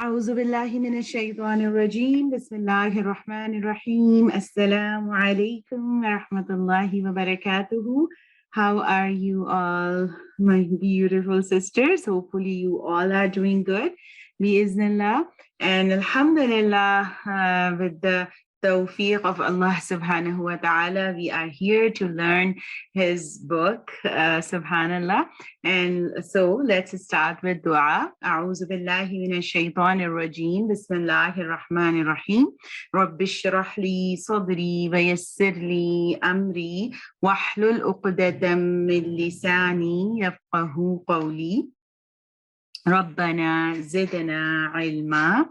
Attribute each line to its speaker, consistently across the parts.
Speaker 1: أعوذ بالله من الشيطان الرجيم بسم الله الرحمن الرحيم السلام عليكم ورحمة الله وبركاته. How are you all, my beautiful sisters? Hopefully you all are doing good. Biiznillah. And Alhamdulillah, with the tawfiq of Allah subhanahu wa ta'ala, we are here to learn His book, subhanallah. And so let's start with dua. أعوذ بالله من الشيطان الرجيم بسم الله الرحمن الرحيم رب اشرح لي صدري ويسر لي أمري واحلل عقدة من لساني يفقه قولي ربنا زدنا علما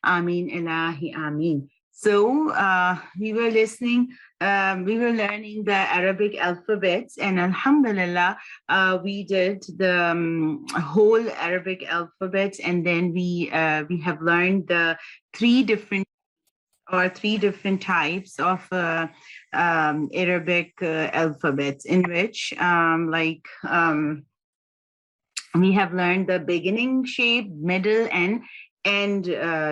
Speaker 1: آمين إلهي آمين. So we were listening, we were learning the Arabic alphabets, and Alhamdulillah, we did the whole Arabic alphabets, and then we have learned the three different types of Arabic alphabets, in which we have learned the beginning shape, middle, and end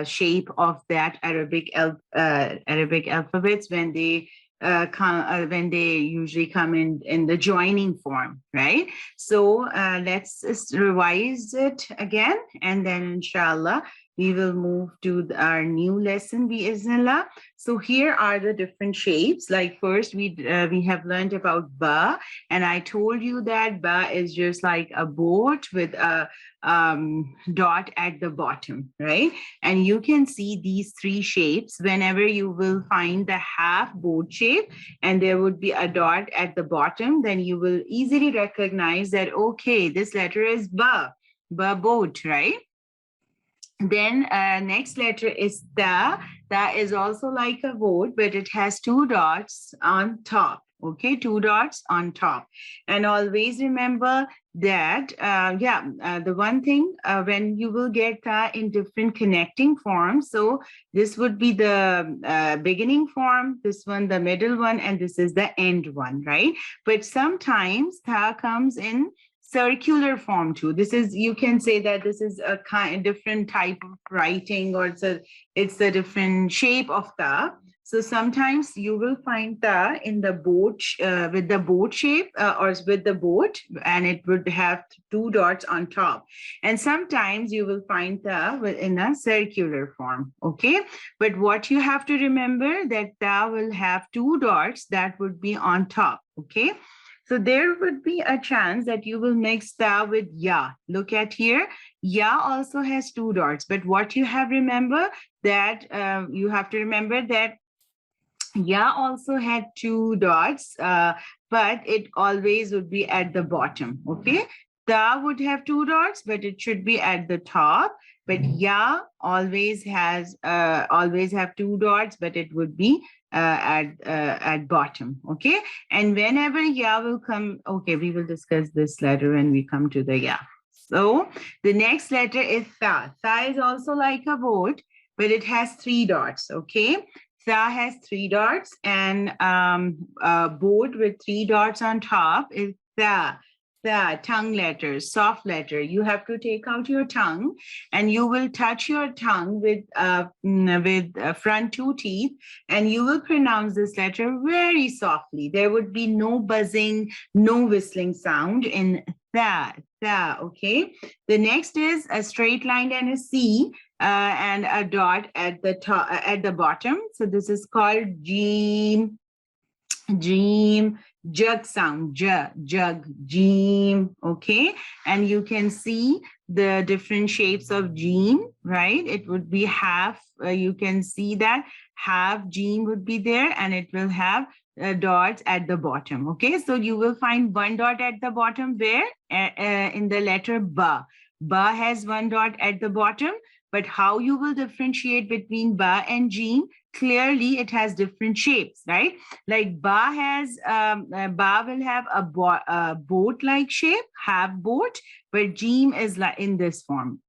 Speaker 1: shape of that Arabic alphabets when they when they usually come in the joining form, right? So let's just revise it again, and then inshallah we will move to our new lesson, biiznillah. So here are the different shapes. Like first, we have learned about ba, and I told you that ba is just like a boat with a dot at the bottom, right? And you can see these three shapes whenever you will find the half boat shape and there would be a dot at the bottom, then you will easily recognize that, okay, this letter is ba boat, right? Then next letter is ta. Ta is also like a boat, but it has two dots on top. Okay, two dots on top. And always remember that, the one thing when you will get ta in different connecting forms. So this would be the beginning form, this one, the middle one, and this is the end one, right? But sometimes ta comes in circular form too. This is, you can say that this is a different type of writing, or it's a different shape of ta. So sometimes you will find ta in the boat with the boat shape or with the boat, and it would have two dots on top. And sometimes you will find ta in a circular form. Okay, but what you have to remember that ta will have two dots that would be on top. Okay. So there would be a chance that you will mix ta with ya. Look at here. Ya also has two dots. But what you have remember that you have to remember that ya also had two dots, but it always would be at the bottom. Okay. Ta would have two dots, but it should be at the top. But ya always have two dots, but it would be at bottom. Okay. And whenever ya will come, okay, we will discuss this letter when we come to the ya. So the next letter is tha. Tha is also like a boat, but it has three dots. Okay. Tha has three dots, and a board with three dots on top is tha. The tongue letter, soft letter. You have to take out your tongue, and you will touch your tongue with front two teeth, and you will pronounce this letter very softly. There would be no buzzing, no whistling sound in that. Okay. The next is a straight line and a C, and a dot at the top, at the bottom. So this is called Jeem. Jug sound, jug, jeem. Okay. And you can see the different shapes of jeem, right? It would be half, you can see that half jeem would be there, and it will have dots at the bottom. Okay. So you will find one dot at the bottom where in the letter ba. Ba has one dot at the bottom, but how you will differentiate between ba and jeem? Clearly it has different shapes, right? Like ba will have a boat-like shape, half boat, but jeem is like in this form,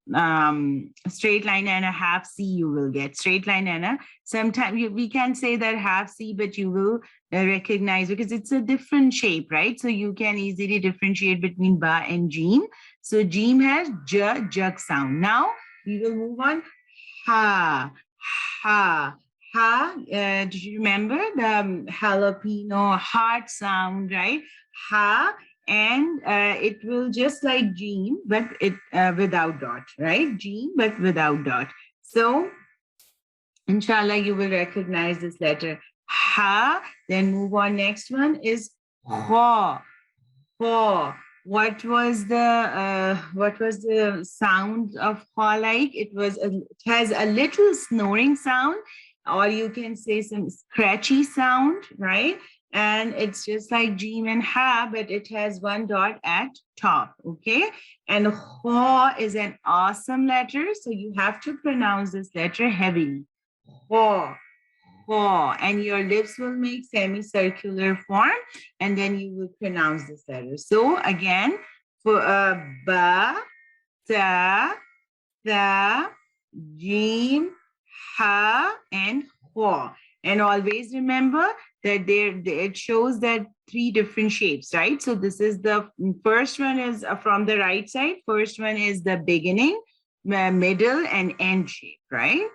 Speaker 1: straight line and a half C you will get. Straight line and a, sometimes we can say that half C, but you will recognize because it's a different shape, right? So you can easily differentiate between ba and jeem. So jeem has jug sound. Now we will move on. ha, ha, ha. Do you remember the jalapeno heart sound, right? Ha, and it will just like gene, but it without dot, right? Gene, but without dot. So, inshallah, you will recognize this letter ha. Then move on. Next one is kha. Kha. What was the sound of kha like? It has a little snoring sound, or you can say some scratchy sound, right? And it's just like jim and ha, but it has one dot at top. Okay, and kha is an awesome letter, so you have to pronounce this letter heavily. Kha. Paw, and your lips will make semicircular form, and then you will pronounce this letter. So again, for ba, ta, tha, jim, ha, and ho. And always remember that it shows that three different shapes, right? So this is the first one is from the right side. First one is the beginning, middle, and end shape, right?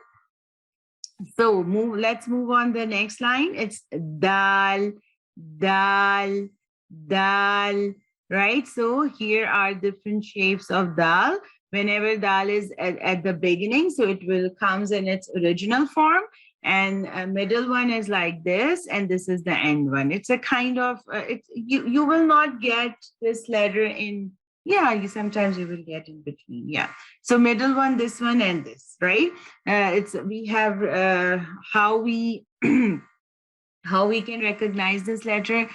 Speaker 1: So let's move on the next line. It's dal, dal, dal, right? So here are different shapes of dal. Whenever dal is at the beginning, so it will comes in its original form. And middle one is like this, and this is the end one. It's a kind of, you will not get this letter in, yeah, sometimes you will get in between, yeah. So middle one, this one, and this, right? We have how we how we can recognize this letter.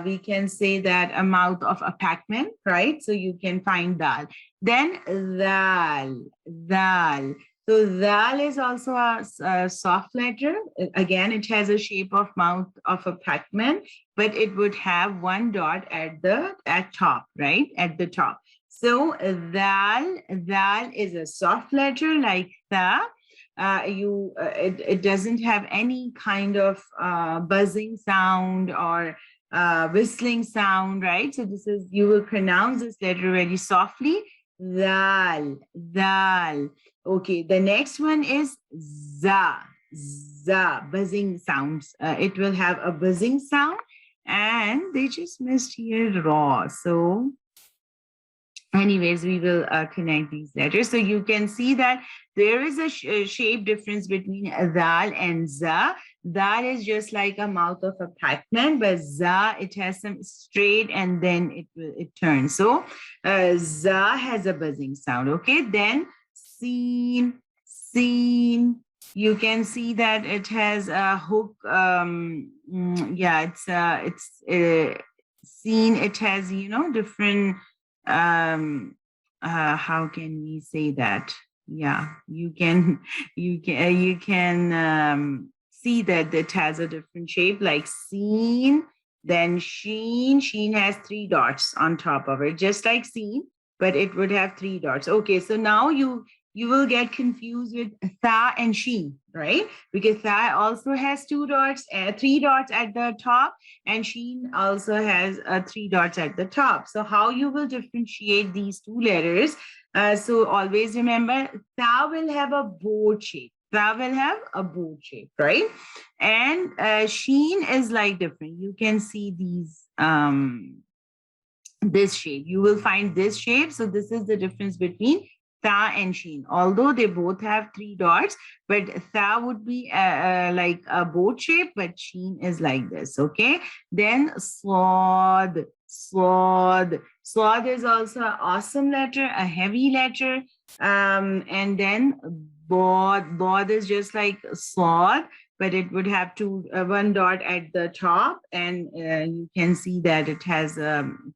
Speaker 1: We can say that a mouth of a Pac-Man, right? So you can find dal. Then dal, dal. So dal is also a soft letter. Again, it has a shape of mouth of a Pac-Man, but it would have one dot at top, right? At the top. So dal is a soft letter like tha. It doesn't have any kind of buzzing sound or whistling sound, right? So you will pronounce this letter very softly. Dal, dal. Okay, the next one is za, za, buzzing sounds. It will have a buzzing sound, and they just missed here raw. So anyways, we will connect these letters. So you can see that there is a shape difference between dal and za. Dal is just like a mouth of a Pac-Man, but za, it has some straight and then it turns. So za has a buzzing sound. Okay, then seen, seen. You can see that it has a hook. Yeah, it's seen. It has different. How can we say that? Yeah, you can see that it has a different shape, like seen, then sheen. Sheen has three dots on top of it, just like seen, but it would have three dots. Okay, so now you will get confused with tha and sheen, right? Because tha also has three dots at the top, and sheen also has three dots at the top. So how you will differentiate these two letters? So always remember, tha will have a boat shape. Tha will have a boat shape, right? And sheen is like different. You can see these this shape. You will find this shape. So this is the difference between tha and sheen. Although they both have three dots, but tha would be like a boat shape, but sheen is like this. Okay. Then swad, swad. Swad is also an awesome letter, a heavy letter. And then bod is just like swad, but it would have one dot at the top, and you can see that it has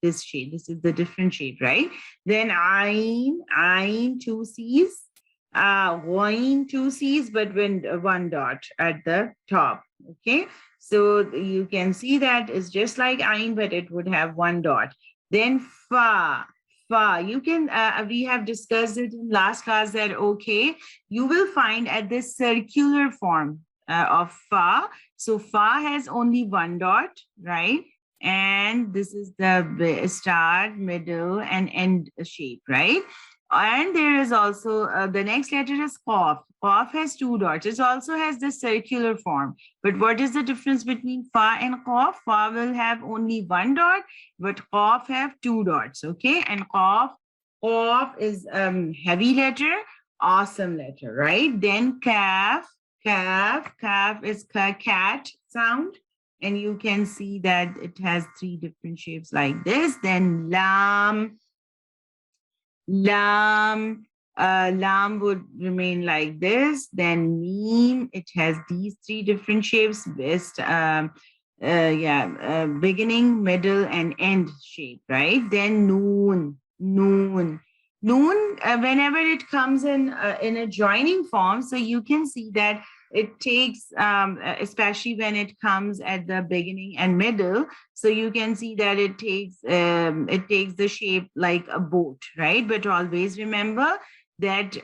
Speaker 1: this shape. This is the different shape, right? Then ayn, two C's, ghain, two C's, but one dot at the top. Okay, so you can see that it's just like ayn, but it would have one dot. Then fa. You can, we have discussed it in last class that, okay, you will find at this circular form of fa. So fa has only one dot, right? And this is the start, middle, and end shape, right? And there is also the next letter is Qaf. Qaf has two dots. It also has the circular form. But what is the difference between Fa and Qaf? Fa will have only one dot, but Qaf have two dots. Okay, and Qaf is heavy letter, awesome letter, right? Then Kaf is cat sound. And you can see that it has three different shapes like this. Then Lam, lam would remain like this. Then Meme, it has these three different shapes: best, beginning, middle, and end shape, right? Then Noon. Whenever it comes in a joining form, so you can see that it takes, especially when it comes at the beginning and middle, so you can see that it takes the shape like a boat, right? But always remember that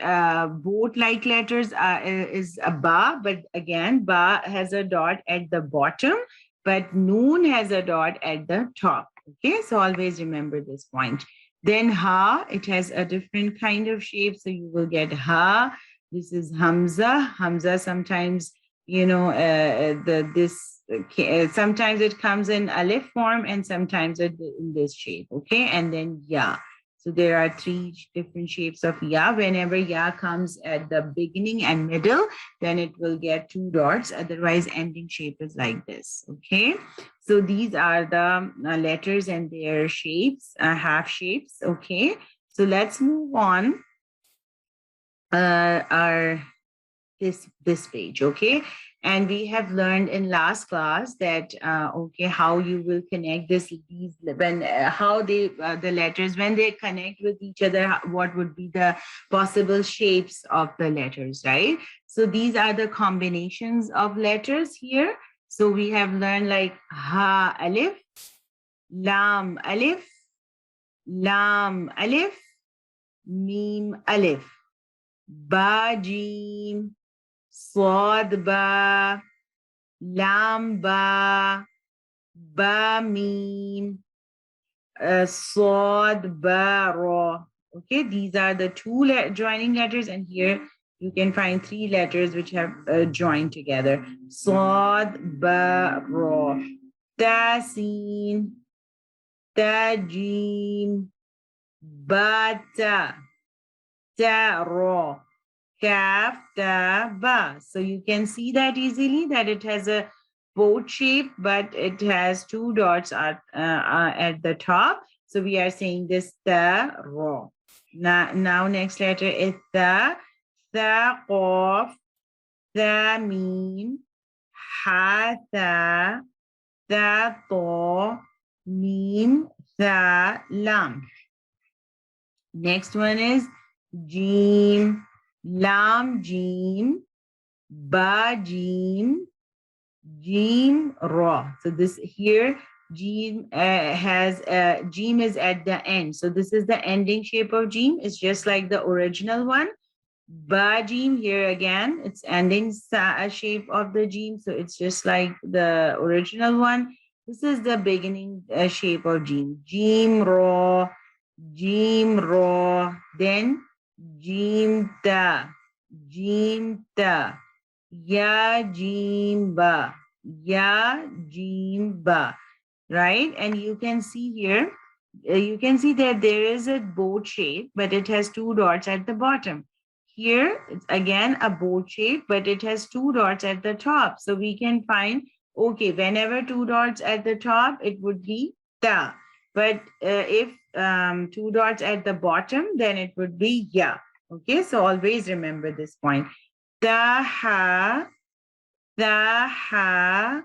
Speaker 1: boat-like letters is a ba, but again, ba has a dot at the bottom, but noon has a dot at the top. Okay, so always remember this point. Then ha, it has a different kind of shape, so you will get ha. This is Hamza. Hamza sometimes, sometimes it comes in alif form and sometimes in this shape. Okay, and then ya. So there are three different shapes of ya. Whenever ya comes at the beginning and middle, then it will get two dots. Otherwise, ending shape is like this. Okay, so these are the letters and their shapes, half shapes. Okay, so let's move on. Our this page, okay, and we have learned in last class that okay, how you will connect these when how they the letters when they connect with each other, what would be the possible shapes of the letters, right? So these are the combinations of letters here. So we have learned like ha alif, lam alif, lam alif, mim alif, ba jim, صاد با لام با با ميم صاد با را. Okay, these are the two joining letters, and here you can find three letters which have joined together. صاد با را. تا سين تا جيم با تا تا را. Kaf, ta, ba. So you can see that easily that it has a boat shape, but it has two dots at the top. So we are saying this ta, ro. Now next letter is ta, qaf, ta, mim, ha, ta, to, mim, ta, lam. Next one is jim, lam jim, ba jim, jim ra. So this here, jim has jim is at the end. So this is the ending shape of jim. It's just like the original one. Ba jim here again, it's ending shape of the jim. So it's just like the original one. This is the beginning shape of jim. Jim ra, then jim ta, ya jim ba, right? And you can see here, you can see that there is a boat shape, but it has two dots at the bottom. Here, it's again a boat shape, but it has two dots at the top. So we can find, okay, whenever two dots at the top, it would be ta. But if two dots at the bottom, then it would be ya. Okay, so always remember this point. Taha, fa ha,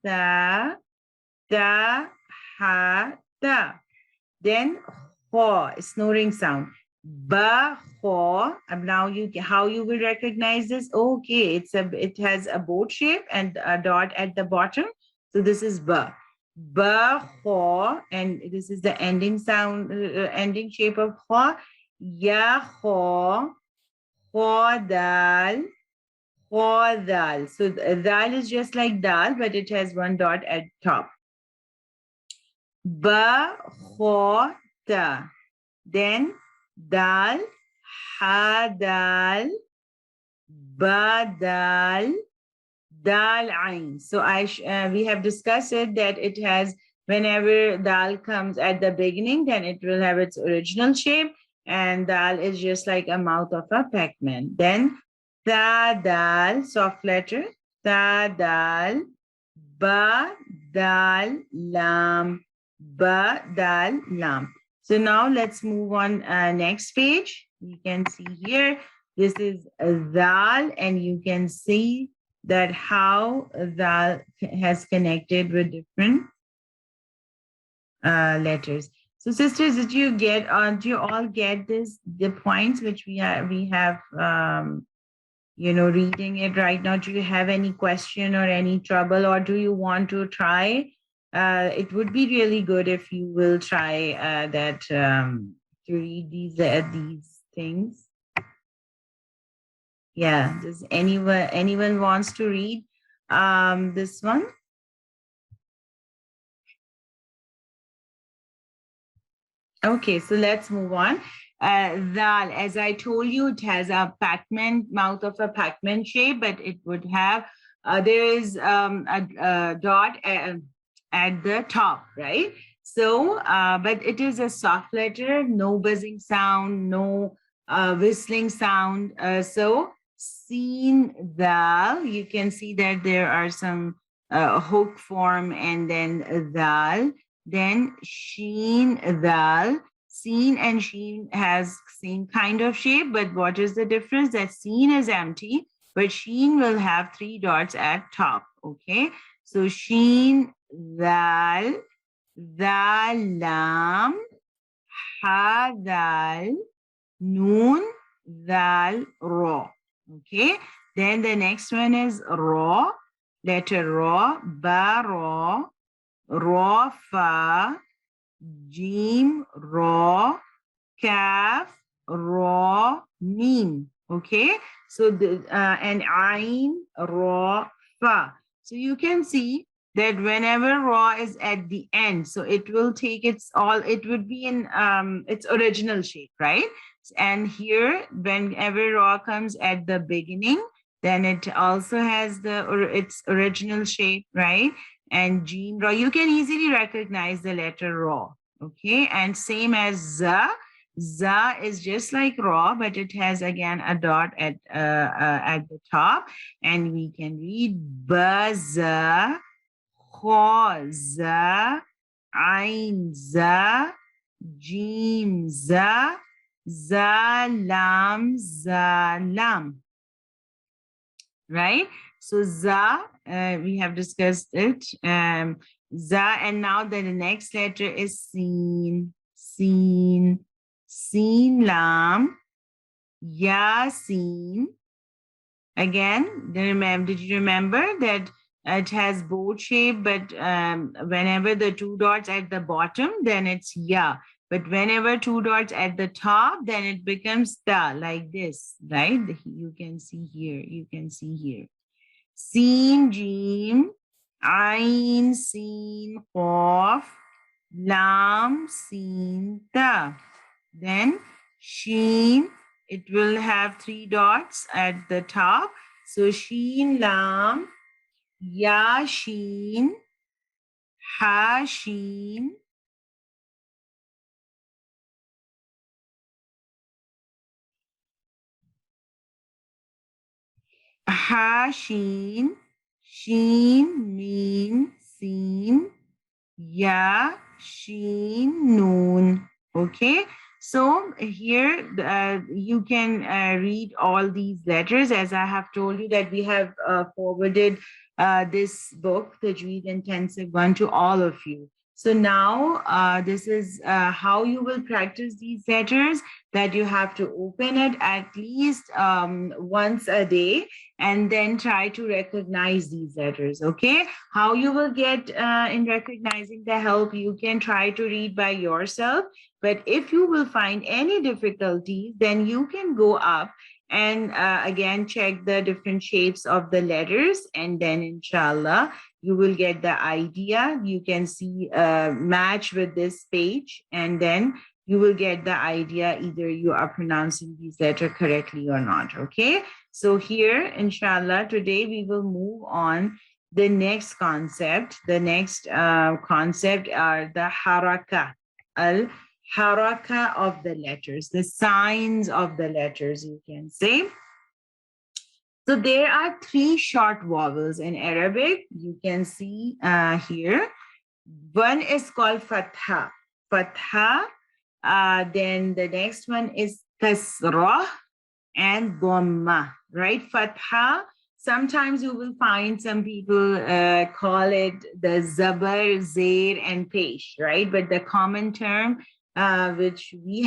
Speaker 1: ta. Then ho, snoring sound. Ba ho. And now how you will recognize this? Okay, it has a boat shape and a dot at the bottom. So this is ba. Ba ho, and this is the ending sound, ending shape of ho. Ya ho, dal, dal. So dal is just like dal, but it has one dot at top. ba, kho, ta. Then dal, ha, dal, ba, dal, dal, ain. So we have discussed it that it has, whenever dal comes at the beginning, then it will have its original shape. And dal is just like a mouth of a Pac-Man. Then ta, dal, soft letter, ta, dal, ba, dal, lam, ba, dal, lam. So now let's move on next page. You can see here, this is dal, and you can see that how dal has connected with different letters. So sisters, did you get, do you all get this, the points which we have, reading it right now? Do you have any question or any trouble, or do you want to try? It would be really good if you will try that to read these things. Yeah, does anyone wants to read this one? Okay, so let's move on. Dal, as I told you, it has a Pac-Man, mouth of a Pac-Man shape, but it would have, there is a dot at the top, right? So, but it is a soft letter, no buzzing sound, no whistling sound. So, seen dal, you can see that there are some hook form and then dal. Then sheen dal. Seen and sheen has same kind of shape, but what is the difference? That seen is empty, but sheen will have 3 dots at top. Okay, so sheen dal, dal lam, ha dal, noon dal ra. Okay, then the next one is ra, letter ra, ba ra, ra fa, jim ra, kaf ra, mim. Okay, so the and ain ra fa. So you can see that whenever ra is at the end, so it will take it would be in its original shape, right? And here, whenever ra comes at the beginning, then it also has its original shape, right? And Jim Ra, you can easily recognize the letter Ra. Okay, and same as Za. Za is just like Ra, but it has again a dot at the top, and we can read Ba Za, Kha Za, Ain Za, Jim Za, Za Lam Za Lam. Right? So za, we have discussed it. Za, and now the next letter is sin, sin, sin lam, yasin. Again, did you remember that it has boat shape, but whenever the 2 dots at the bottom, then it's ya. But whenever 2 dots at the top, then it becomes ta, like this, right? You can see here. You can see here. Sin, jim, ain, sin, qaf, lam, sin, ta. Then sheen, it will have 3 dots at the top. So sheen, lam, ya, sheen, ha, sheen, ha, sheen, sheen, meen, seen, ya, sheen, noon. Okay, so here you can read all these letters, as I have told you that we have forwarded this book, the Tajweed Intensive 1, to all of you. So now this is how you will practice these letters, that you have to open it at least once a day and then try to recognize these letters. Okay, how you will get in recognizing the help, you can try to read by yourself, but if you will find any difficulties, then you can go up and again check the different shapes of the letters, and then inshallah you will get the idea. You can see a match with this page, and then you will get the idea either you are pronouncing these letters correctly or not. Okay, so here inshallah today we will move on the next concept. The next concept are the haraka, al haraka of the letters, the signs of the letters, you can say. So there are three short vowels in Arabic. You can see here. One is called fatha. Fatha. Then the next one is kasrah and dhamma, right? Fatha. Sometimes you will find some people call it the zabar, zair, and pesh, right? But the common term which we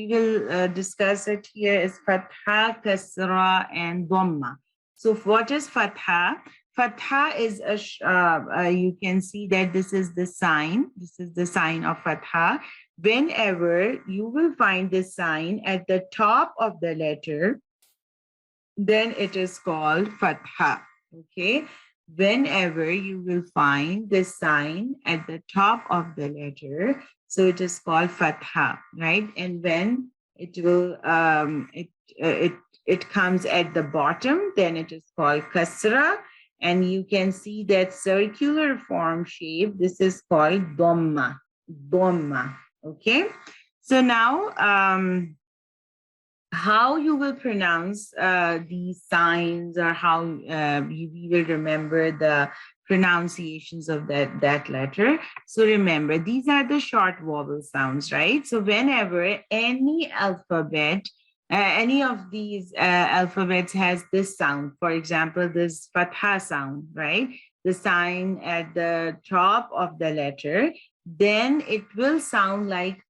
Speaker 1: will discuss it here is fatha, kasra, and dhamma. So what is fatha? Fatha is you can see that this is the sign. This is the sign of fatha. Whenever you will find this sign at the top of the letter, then it is called fatha. Okay. Whenever you will find this sign at the top of the letter, so it is called fatha, right? And when it will it comes at the bottom, then it is called kasra. And you can see that circular form shape. This is called dhamma. Dhamma. Okay. So now how you will pronounce these signs, or how you will remember the pronunciations of that letter. So remember, these are the short vowel sounds, right? So whenever any alphabet, any of these alphabets has this sound, for example, this fatha sound, right? The sign at the top of the letter, then it will sound like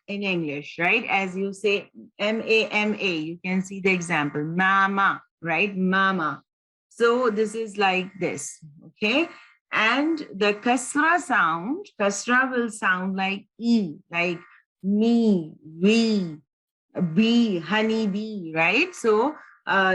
Speaker 1: in English, right? As you say M-A-M-A, you can see the example, mama, right? Mama. So this is like this, okay? And the kasra sound, kasra will sound like E, like me, we, bee, honey bee, right? So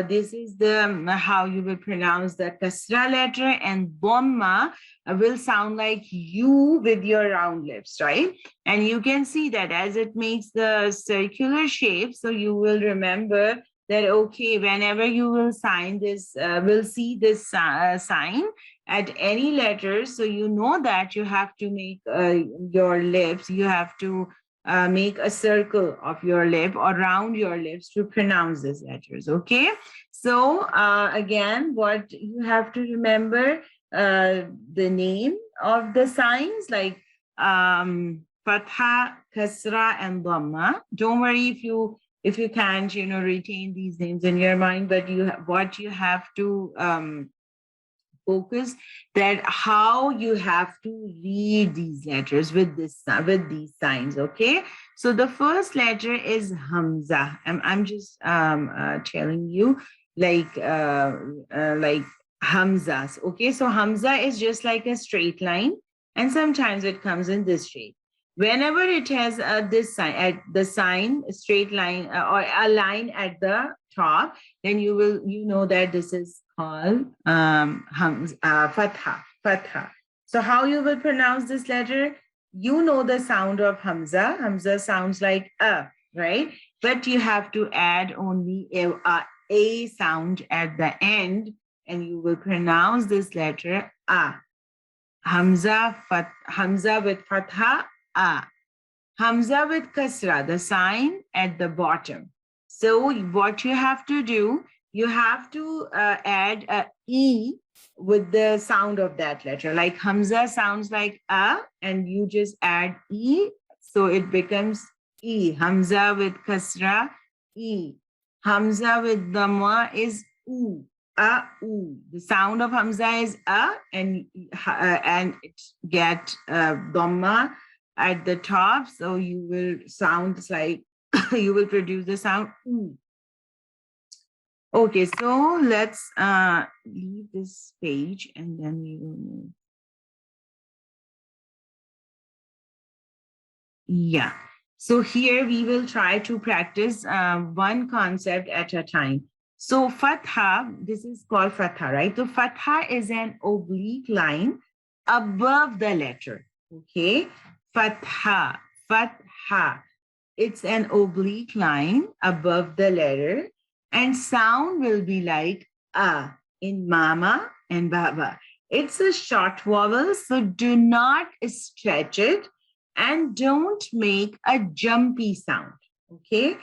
Speaker 1: this is the how you will pronounce the kasra letter, and dhamma will sound like you with your round lips, right? And you can see that as it makes the circular shape, so you will remember that, okay, whenever you will sign this, will see this sign at any letter, so you know that you have to make your lips, you have to make a circle of your lip or round your lips to pronounce these letters, okay? So again, what you have to remember, the name of the signs like fatha, kasra, and dhamma. Don't worry if you can't, retain these names in your mind, but what you have to focus that how you have to read these letters with these signs. Okay, so the first letter is hamza. I'm just telling you like hamzas. Okay, so hamza is just like a straight line, and sometimes it comes in this shape. Whenever it has this sign at the sign, straight line or a line at the top, then you know that this is called fatha. Fatha. So how you will pronounce this letter? You know the sound of hamza. Hamza sounds like right? But you have to add only a sound at the end, and you will pronounce this letter a. Hamza with fatha, a. Hamza with kasra, the sign at the bottom. So what you have to do, you have to add a E with the sound of that letter. Like Hamza sounds like a, and you just add E, so it becomes E. Hamza with kasra, E. Hamza with dhamma is U. U. The sound of Hamza is and it get dhamma at the top, so you will sound like you will produce the sound U. Okay, so let's leave this page and then we will move. Yeah. So here we will try to practice one concept at a time. So fatha, this is called fatha, right? So fatha is an oblique line above the letter. Okay, fatha, fatha. It's an oblique line above the letter, and sound will be like in mama and baba. It's a short vowel, so do not stretch it and don't make a jumpy sound. Okay,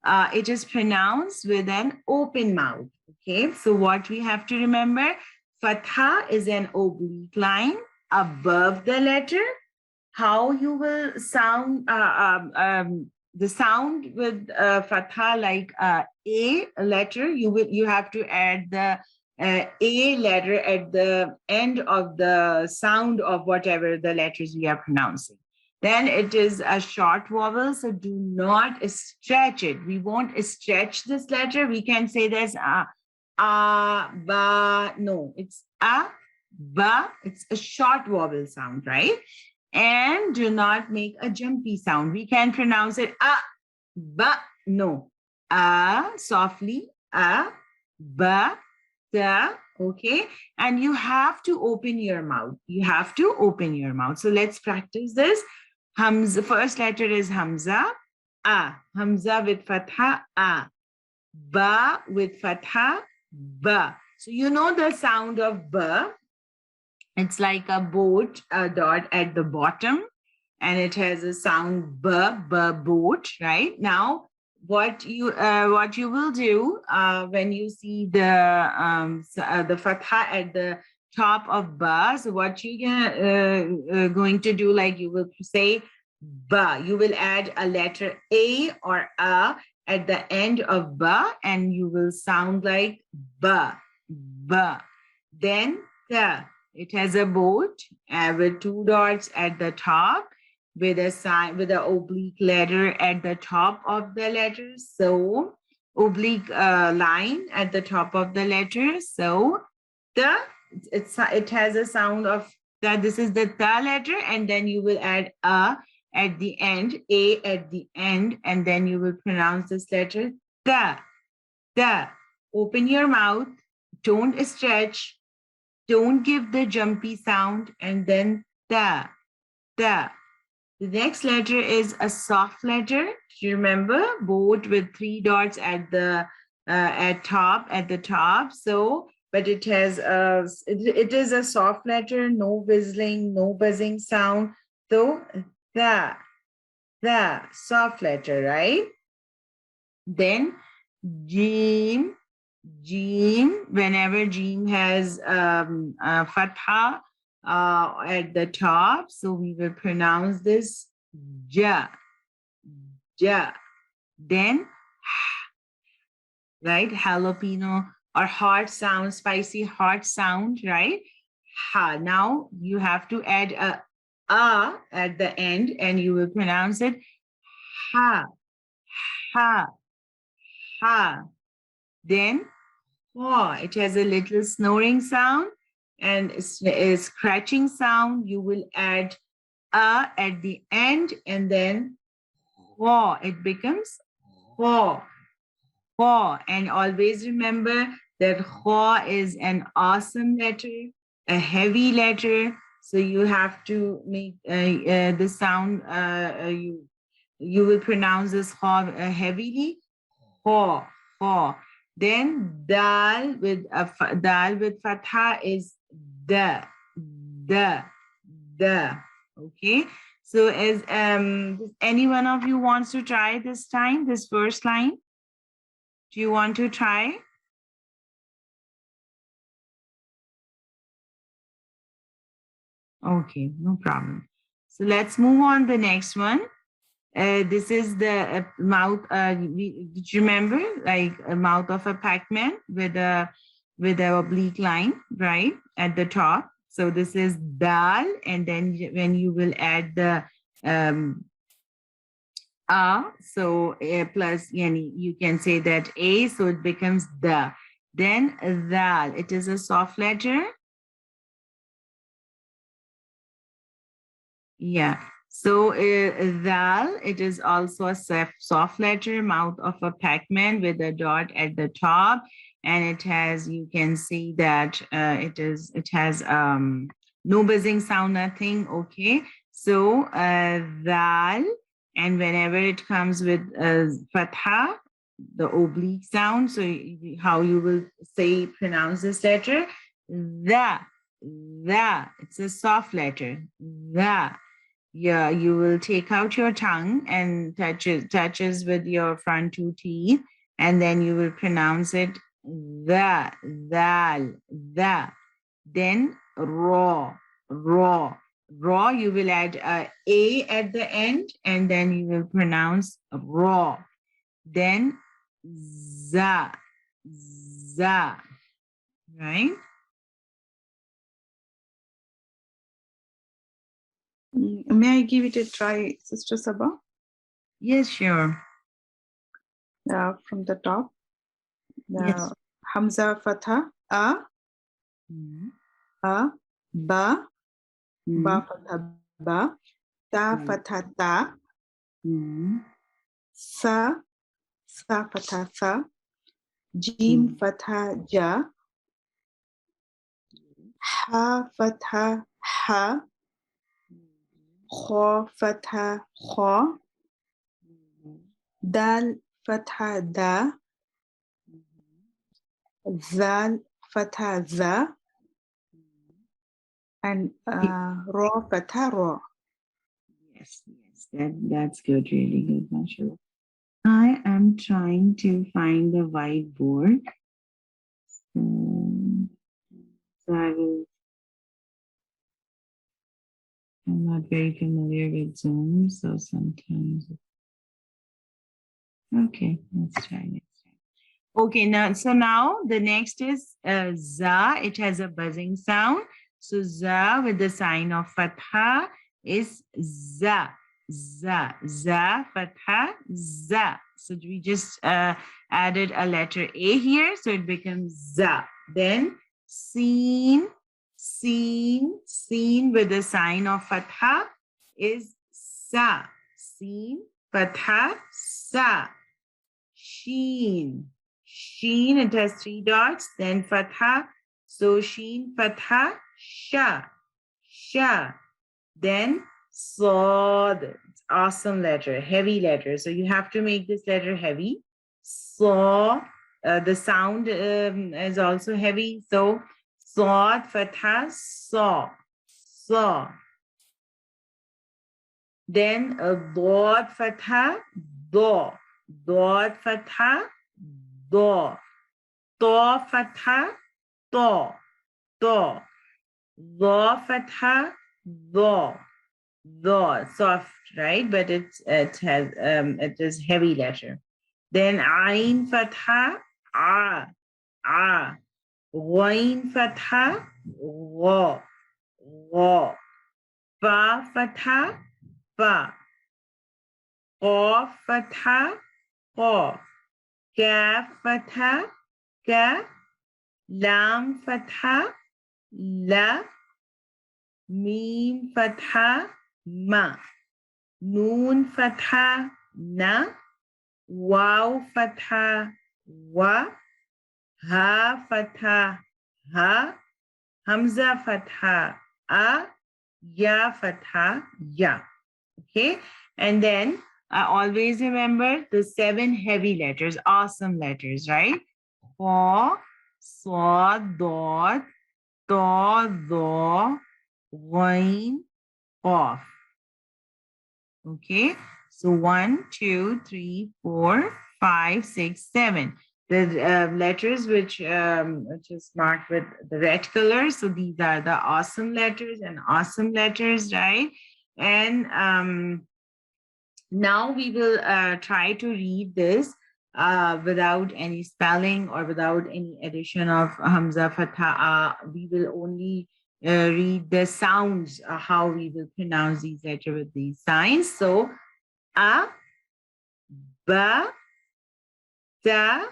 Speaker 1: it is pronounced with an open mouth. Okay, so what we have to remember, fatha is an oblique line above the letter. How you will sound the sound with fatha, like a letter, you have to add the a letter at the end of the sound of whatever the letters we are pronouncing. Then it is a short vowel, so do not stretch it. We won't stretch this letter. We can say there's ba. No, it's ba. It's a short vowel sound, right? And do not make a jumpy sound. We can pronounce it ba. No, softly, ba, da. Okay, and you have to open your mouth. You have to open your mouth. So let's practice this. Hamza, first letter is Hamza. Hamza with fatha, ba with fatha, ba. So you know the sound of ba. It's like a boat, a dot at the bottom, and it has a sound b, boat, right? Now, what you will do when you see the fatha at the top of ba, so what you going to do, like you will say ba, you will add a letter a or a at the end of ba, and you will sound like ba, ba. Then the. It has a boat with two dots at the top, with a sign, with an oblique letter at the top of the letter. So oblique line at the top of the letter. So it has a sound of that. This is the ta letter, and then you will add a at the end, a at the end, and then you will pronounce this letter ta. Ta. Open your mouth. Don't stretch. Don't give the jumpy sound, and then da, da. The next letter is a soft letter. Do you remember? Boat with three dots at the at the top. So, but it has it is a soft letter, no whistling, no buzzing sound. So the soft letter, right? Then jim. Jim, whenever Jim has fatha at the top, so we will pronounce this ja, ja. Then, right, jalapeno or hot sound, spicy hot sound, right? Ha. Now you have to add a at the end, and you will pronounce it ha, ha, ha. Then it has a little snoring sound and a scratching sound. You will add a at the end, and then it becomes ho. And always remember that ho is an awesome letter, a heavy letter. So you have to make the sound. You will pronounce this ho heavily. Ho. Then dal with fatha is the. Okay. So as any one of you wants to try this time, this first line? Do you want to try? Okay, no problem. So let's move on the next one. This is the mouth. Did you remember, like a mouth of a Pac-Man with a oblique line, right, at the top? So this is dal, and then when you will add the so plus yani, you can say that a, so it becomes the. Then dal, it is a soft letter. Yeah. So dal, it is also a soft letter, mouth of a Pac-Man with a dot at the top, and it has, you can see that it has no buzzing sound, nothing. Okay, so dal, and whenever it comes with fatha, the oblique sound. So how you will say pronounce this letter? The, it's a soft letter. The. Yeah, you will take out your tongue and touches with your front two teeth, and then you will pronounce it the, dal, the. Then raw, raw. You will add a at the end, and then you will pronounce raw. Then za, right?
Speaker 2: May I give it a try, Sister Sabah?
Speaker 1: Yes, sure.
Speaker 2: From the top.
Speaker 1: Yes.
Speaker 2: Hamza Fatha, a, ba, ba Fatha, ba, ta Fatha, ta, sa Fatha, sa, jim Fatha, ja, ha Fatha, ha, kha Fatha, kha, dal Fatha, da, zal Fatha, za, and ra Fatha, ra.
Speaker 1: Yes, that's good, really good, mashallah. I am trying to find the whiteboard. So I'm not very familiar with Zoom, so sometimes. Okay, let's try next time. Okay, now the next is za. It has a buzzing sound. So za with the sign of fatha is za, fatha, za. So we just added a letter A here, so it becomes za. Then seen with the sign of fatha is sa, seen, fatha, sa. Sheen, it has three dots, then fatha, so sheen, fatha, sha. Then sod, it's awesome letter, heavy letter. So you have to make this letter heavy. So the sound is also heavy. So sod, fatha, saw. Then dod, fatha, do. Dod, fatha, do. To, fatha, to. Do, fatha, do. Soft, right? But it is heavy letter. Then ain, fatha, a. Ghain, fatha, gha. Fa, fatha, fa. Qaf, fatha, qa. Kaf, fatha, ka. Lam, fatha, la. Mim, fatha, ma. Noon, fatha, na. Waw, fatha, wa. Ha, fatha, ha. Hamza, fatha, a. Ya, fatha, ya. Okay, and then always remember the 7 heavy letters, awesome letters, right? Ho, so, dot, to, do, ghain, qaf. Okay, so 1, 2, 3, 4, 5, 6, 7. The letters which is marked with the red color. So these are the awesome letters and awesome letters, right? And now we will try to read this without any spelling or without any addition of Hamza, Fatha. We will only read the sounds, how we will pronounce these letters with these signs. So, a, ba, ta,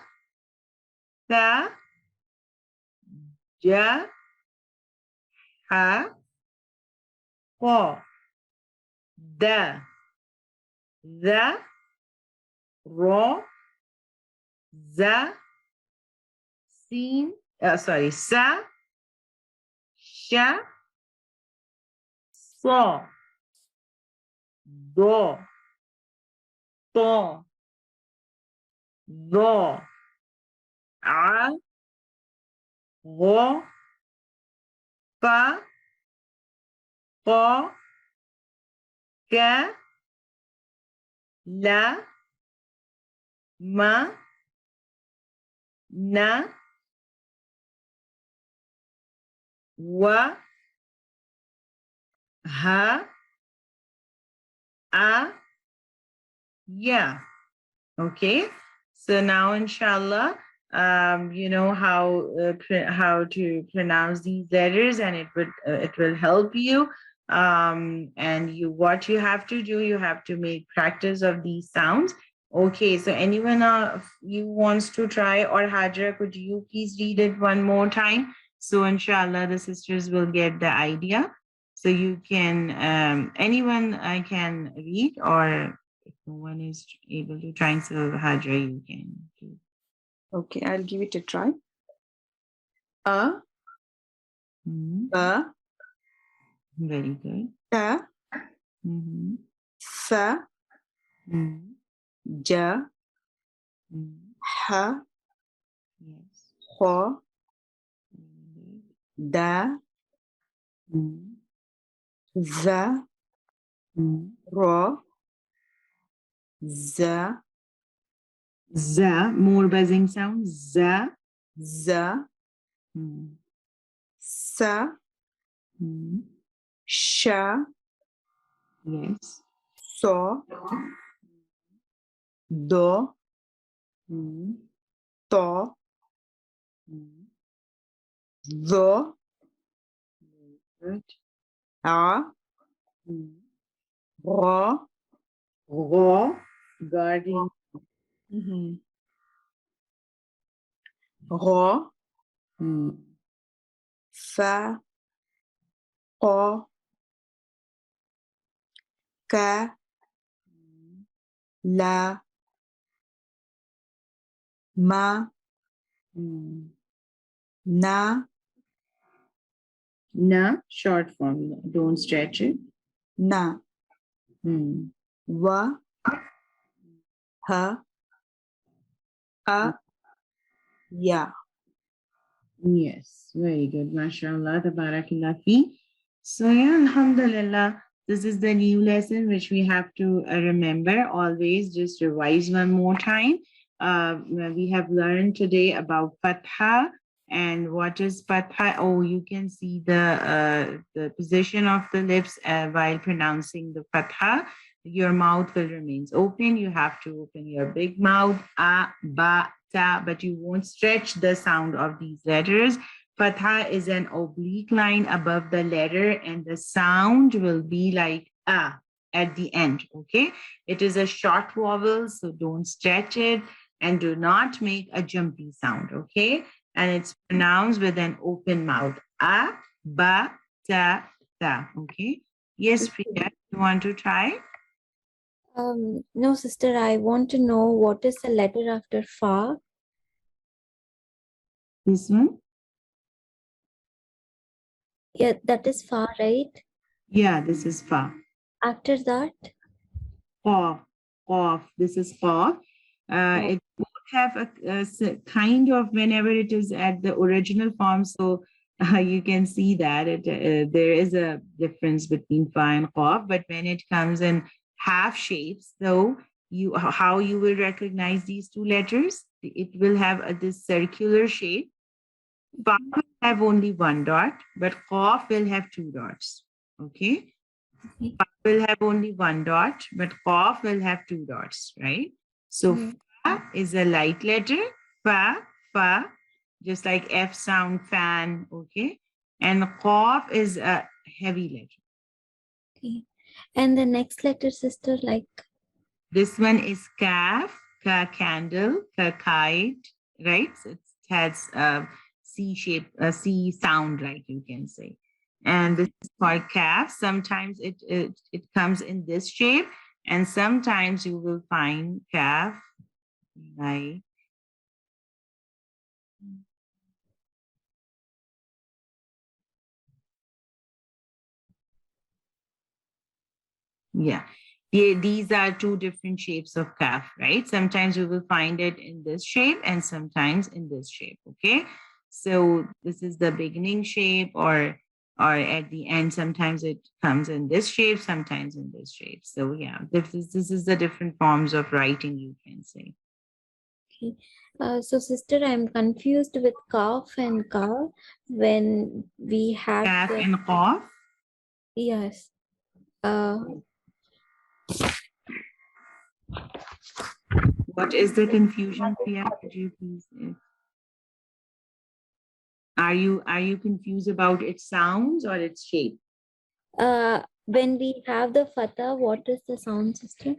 Speaker 1: tha, ja, ha, ho, the, ra, za, sin, sa, sha, so, do, to, do, a, ro, fa, ko, ka, la, ma, na, wa, ha, a, ya. Okay, so now inshallah, you know how to pronounce these letters, and it will help you. And what you have to do, you have to make practice of these sounds. Okay, so anyone of you wants to try, or Hajra, could you please read it one more time? So inshallah, the sisters will get the idea. So you can, anyone I can read, or if no one is able to try, so Hajra, you can do.
Speaker 2: Okay, I'll give it a try. A,
Speaker 1: Mhm. Very good.
Speaker 2: ta,
Speaker 1: Mhm.
Speaker 2: sa,
Speaker 1: Mhm.
Speaker 2: ja,
Speaker 1: Mhm.
Speaker 2: ha,
Speaker 1: Yes.
Speaker 2: ho,
Speaker 1: Very
Speaker 2: da,
Speaker 1: good. Mhm.
Speaker 2: za,
Speaker 1: Mhm.
Speaker 2: ro, za,
Speaker 1: Za, more buzzing sound. Za.
Speaker 2: za,
Speaker 1: Mhm.
Speaker 2: sa,
Speaker 1: Mhm.
Speaker 2: sha,
Speaker 1: Yes.
Speaker 2: so, do,
Speaker 1: Mhm.
Speaker 2: to,
Speaker 1: Mhm.
Speaker 2: do,
Speaker 1: Very good.
Speaker 2: a,
Speaker 1: Mhm.
Speaker 2: ro,
Speaker 1: Ro, guarding.
Speaker 2: mhm, ro,
Speaker 1: Mhm.
Speaker 2: fa, ko, ka, la, ma,
Speaker 1: Mhm.
Speaker 2: na,
Speaker 1: Na, short form. Don't stretch it.
Speaker 2: na,
Speaker 1: Mhm.
Speaker 2: wa, ha, a, ya.
Speaker 1: Yes, very good. MashaAllah, tabarakallah fi. So yeah, alhamdulillah, this is the new lesson which we have to remember always. Just revise one more time. We have learned today about fatha, and what is fatha. Oh, you can see the position of the lips while pronouncing the fatha. Your mouth will remain open. You have to open your big mouth, a, ba, ta, but you won't stretch the sound of these letters. Fatha is an oblique line above the letter, and the sound will be like a at the end. Okay, it is a short vowel, so don't stretch it and do not make a jumpy sound. Okay, and it's pronounced with an open mouth. A, ba, ta, ta. Okay, yes, Priya, you want to try?
Speaker 3: No, sister, I want to know what is the letter after fa.
Speaker 1: This one?
Speaker 3: Yeah, that is fa, right?
Speaker 1: Yeah, this is fa.
Speaker 3: After that,
Speaker 1: Qaf, qaf. This is qaf.
Speaker 3: Oh.
Speaker 1: It would have kind of whenever it is at the original form. So you can see that there is a difference between fa and qaf. But when it comes in half shapes, though, how you will recognize these two letters? It will have this circular shape. Fa will have only one dot, but qaf will have two dots. Okay.
Speaker 3: Okay.
Speaker 1: Fa will have only one dot, but qaf will have two dots, right? So
Speaker 3: Mhm.
Speaker 1: fa is a light letter, fa, just like F sound, fan, okay? And qaf is a heavy letter.
Speaker 3: Okay. And the next letter, sister, like
Speaker 1: This one is kaf, ka candle, ka kite, right? So it has a C shape, a C sound, like you can say. and this is called calf. Sometimes it comes in this shape, and sometimes you will find calf like yeah. These are two different shapes of calf, right? Sometimes you will find it in this shape and sometimes in this shape, okay? So this is the beginning shape, or at the end, sometimes it comes in this shape, sometimes in this shape. So yeah, this is the different forms of writing, you can say.
Speaker 3: Okay. So sister, I'm confused with calf and cow when we have
Speaker 1: Calf
Speaker 3: the,
Speaker 1: and qaf.
Speaker 3: yes. Uh,
Speaker 1: What is the confusion, Priya? Could you please? Are you confused about its sounds or its shape?
Speaker 3: when we have the fatha, what is the sound, sister?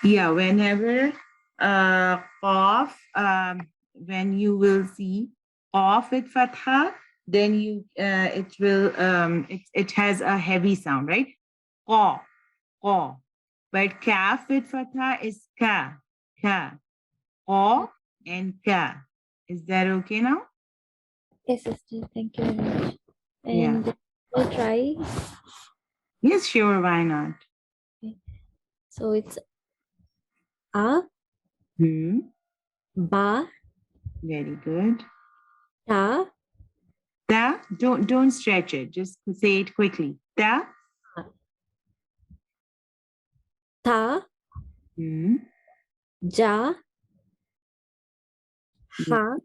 Speaker 1: Yeah, whenever qaf, when you will see qaf with fatha, then it has a heavy sound, right? Qa, qa. But kaf with fatha is ka, ka, qa and ka. Is that okay now?
Speaker 3: Yes, sister. Thank you very much.
Speaker 1: Yeah.
Speaker 3: And we'll try.
Speaker 1: Yes, sure. Why not?
Speaker 3: So it's a,
Speaker 1: Hmm.
Speaker 3: ba,
Speaker 1: Very good.
Speaker 3: ta,
Speaker 1: Ta. Don't stretch it. Just say it quickly. Ta.
Speaker 3: ta,
Speaker 1: Hmm.
Speaker 3: ja,
Speaker 1: Yeah.
Speaker 3: ha,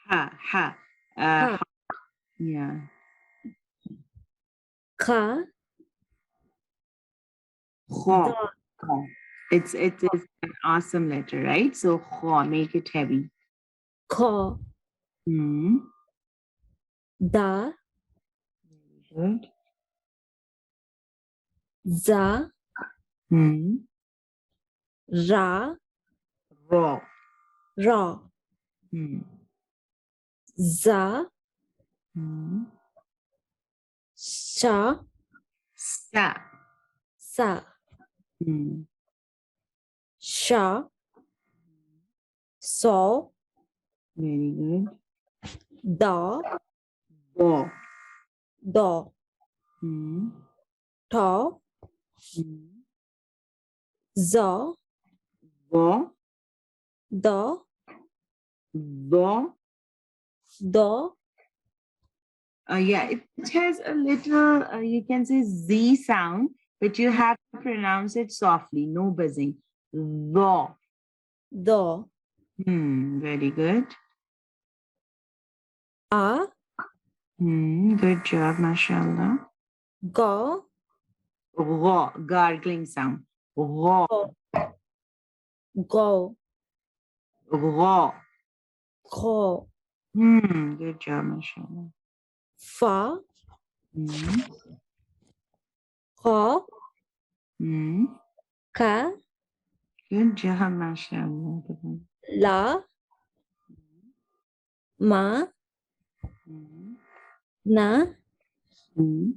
Speaker 1: Ha. Ha.
Speaker 3: ha,
Speaker 1: Yeah.
Speaker 3: ka,
Speaker 1: Kha.
Speaker 3: da,
Speaker 1: Kha. It is an awesome letter, right? So kha, make it heavy.
Speaker 3: ko,
Speaker 1: Hmm.
Speaker 3: da,
Speaker 1: Good.
Speaker 3: za,
Speaker 1: Hmm.
Speaker 3: ra,
Speaker 1: Raw.
Speaker 3: ra,
Speaker 1: Hmm.
Speaker 3: za,
Speaker 1: Hmm.
Speaker 3: sha,
Speaker 1: Sa.
Speaker 3: sa,
Speaker 1: Hmm.
Speaker 3: sha, so,
Speaker 1: Very good.
Speaker 3: da,
Speaker 1: Bo.
Speaker 3: do,
Speaker 1: Hmm.
Speaker 3: to,
Speaker 1: Hmm.
Speaker 3: zo,
Speaker 1: Bo.
Speaker 3: do,
Speaker 1: Bo.
Speaker 3: do,
Speaker 1: Yeah, it has a little, you can say Z sound, but you have to pronounce it softly, no buzzing. Zo.
Speaker 3: do,
Speaker 1: Very good.
Speaker 3: a,
Speaker 1: Good job, mashallah.
Speaker 3: go,
Speaker 1: Ro, gargling sound. Ro,
Speaker 3: go, go,
Speaker 1: ro.
Speaker 3: go,
Speaker 1: Good job, mashallah.
Speaker 3: fa,
Speaker 1: Hmm.
Speaker 3: ko,
Speaker 1: Hmm.
Speaker 3: ka,
Speaker 1: Good job, mashallah.
Speaker 3: la, ma,
Speaker 1: Hmm.
Speaker 3: na,
Speaker 1: Hmm.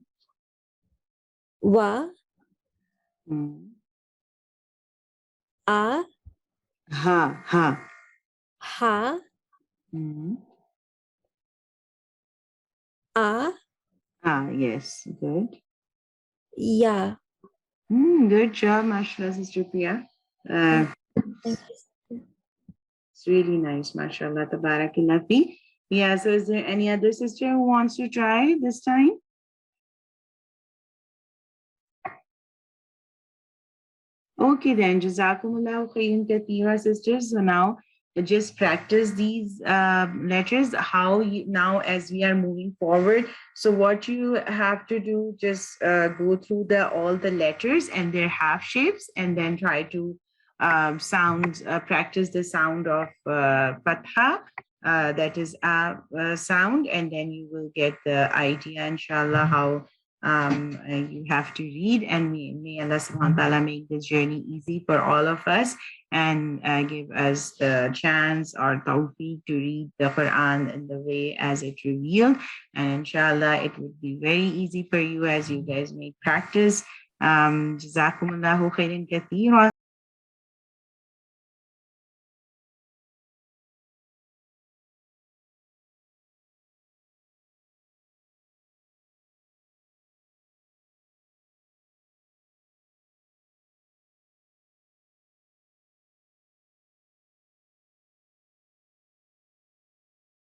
Speaker 3: wa,
Speaker 1: Hmm.
Speaker 3: a,
Speaker 1: Ha, ha.
Speaker 3: ha,
Speaker 1: Hmm.
Speaker 3: a,
Speaker 1: Ah, yes, good.
Speaker 3: ya.
Speaker 1: Good job, mashallah, Sister Priya. Uh,
Speaker 3: Thank you, sister.
Speaker 1: it's really nice, mashallah, tabarakallah fi. Yeah, so is there any other sister who wants to try this time? Okay, then, Jazakumullah khairan kathira, sisters. So now just practice these letters. How you, now, as we are moving forward, so what you have to do, just go through all the letters and their half shapes, and then try to practice the sound of fatha. That is a sound, and then you will get the idea, inshallah, how You have to read, and may Allah subhanahu wa ta'ala make this journey easy for all of us and give us the chance or tawfiq to read the Quran in the way as it revealed. And inshallah, it would be very easy for you as you guys make practice. Jazakumullahu khairan kathira.